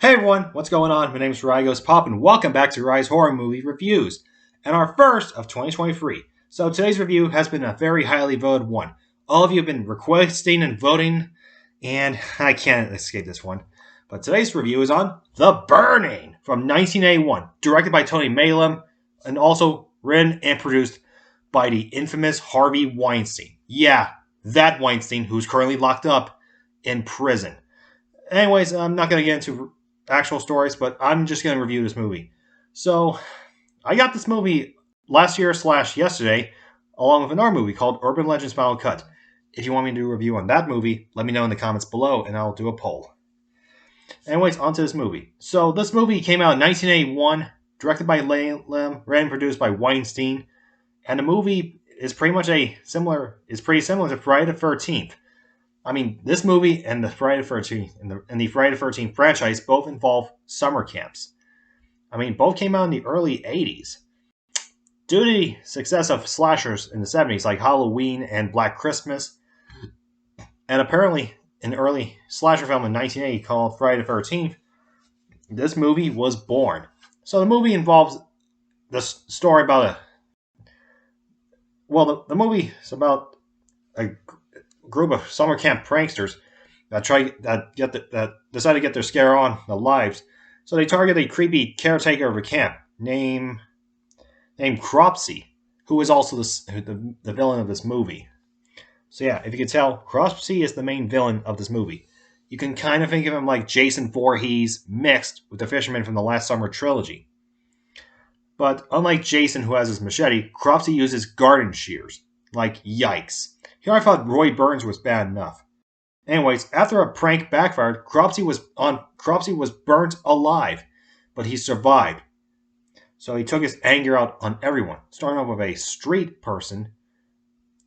Hey everyone, what's going on? My name is Rygos Poppin. Welcome back to Rise Horror Movie Reviews, and our first of 2023. So today's review has been a very highly voted one. All of you have been requesting and voting, and I can't escape this one. But today's review is on The Burning from 1981, directed by Tony Maylam, and also written and produced by the infamous Harvey Weinstein. Yeah, that Weinstein who's currently locked up in prison. Anyways, I'm not going to get into actual stories, but I'm just going to review this movie. So, I got this movie last year / yesterday, along with another movie called Urban Legends Final Cut. If you want me to do a review on that movie, let me know in the comments below, and I'll do a poll. Anyways, on to this movie. So, this movie came out in 1981, directed by Laylam, written and produced by Weinstein, and the movie is pretty similar to Friday the 13th. I mean, this movie and the Friday the 13th and the Friday the 13th franchise both involve summer camps. I mean, both came out in the early 80s. Due to the success of slashers in the 70s, like Halloween and Black Christmas, and apparently an early slasher film in 1980 called Friday the 13th, this movie was born. So the movie involves the story about the movie is about a group of summer camp pranksters that decide to get their scare on the lives. So they target a creepy caretaker of a camp named Cropsy, who is also the villain of this movie. So yeah, if you can tell, Cropsy is the main villain of this movie. You can kind of think of him like Jason Voorhees mixed with the fisherman from the Last Summer trilogy. But unlike Jason, who has his machete, Cropsy uses garden shears. Like, yikes. Here I thought Roy Burns was bad enough. Anyways, after a prank backfired, Cropsy was burnt alive, but he survived. So he took his anger out on everyone, starting off with a street person,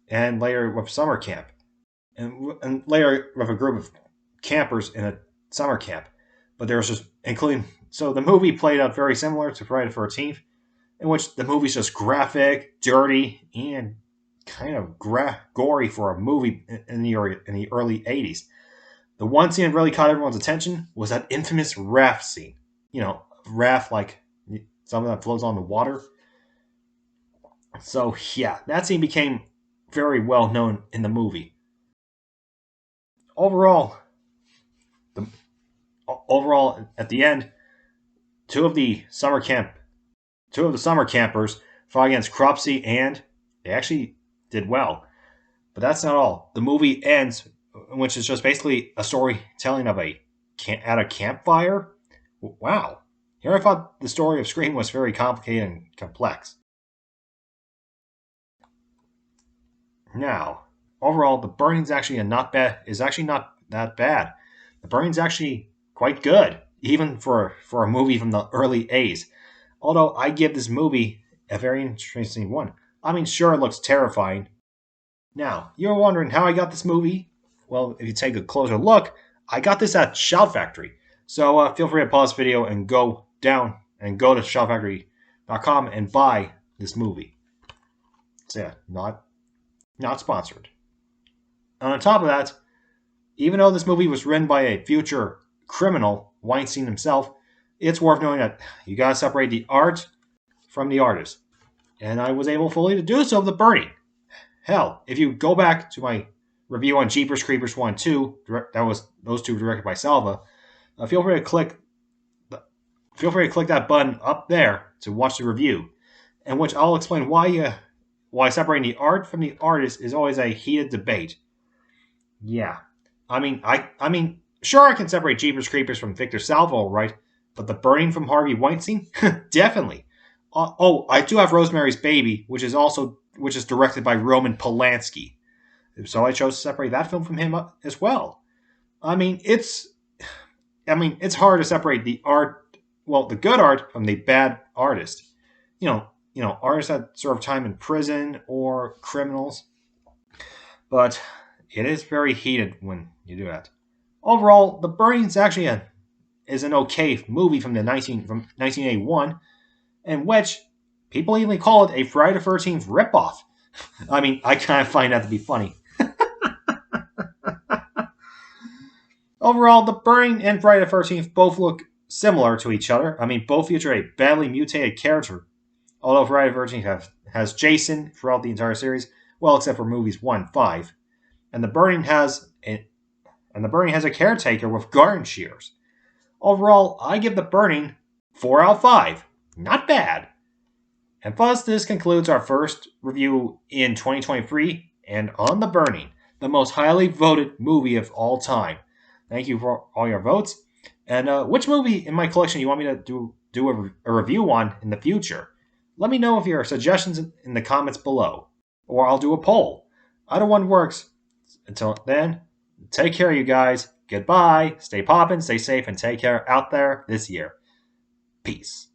and later with summer camp, and later with a group of campers in a summer camp. But there was just so the movie played out very similar to Friday the 13th, in which the movie's just graphic, dirty, and kind of gory for a movie in the early 80s. The one scene that really caught everyone's attention was that infamous raft scene. You know, raft like something that floats on the water. So yeah, that scene became very well known in the movie. Overall, at the end, two of the summer campers fought against Cropsy, and they actually did well. But that's not all. The movie ends, which is just basically a storytelling of at a campfire. Wow. Here I thought the story of Scream was very complicated and complex. Now, overall, The Burning's actually not that bad. The Burning's actually quite good, even for a movie from the early 80s. Although I give this movie a very interesting one. I mean, sure, it looks terrifying. Now, you're wondering how I got this movie? Well, if you take a closer look, I got this at Shout Factory. So feel free to pause the video and go to shoutfactory.com and buy this movie. So yeah, not sponsored. And on top of that, even though this movie was written by a future criminal, Weinstein himself, it's worth knowing that you gotta separate the art from the artist. And I was able fully to do so with The Burning. Hell, if you go back to my review on Jeepers Creepers 1 and 2, those two directed by Salva, feel free to click that button up there to watch the review, in which I'll explain why separating the art from the artist is always a heated debate. Yeah, I mean, sure I can separate Jeepers Creepers from Victor Salva, right? But The Burning from Harvey Weinstein, definitely. I do have Rosemary's Baby, which is directed by Roman Polanski. So I chose to separate that film from him as well. I mean, it's hard to separate the good art from the bad artist. You know, artists that serve time in prison or criminals. But it is very heated when you do that. Overall, The Burning is an okay movie from 1981, in which people even call it a Friday the 13th ripoff. I mean, I kind of find that to be funny. Overall, The Burning and Friday the 13th both look similar to each other. I mean, both feature a badly mutated character, although Friday the 13th has Jason throughout the entire series, well, except for movies 1 and 5. And the Burning has a caretaker with garden shears. Overall, I give The Burning 4 out of 5. Not bad. And thus, this concludes our first review in 2023 and on The Burning, the most highly voted movie of all time. Thank you for all your votes. And which movie in my collection you want me to do a review on in the future? Let me know if your suggestions in the comments below, or I'll do a poll. Either one works. Until then, take care, you guys. Goodbye. Stay poppin', stay safe, and take care out there this year. Peace.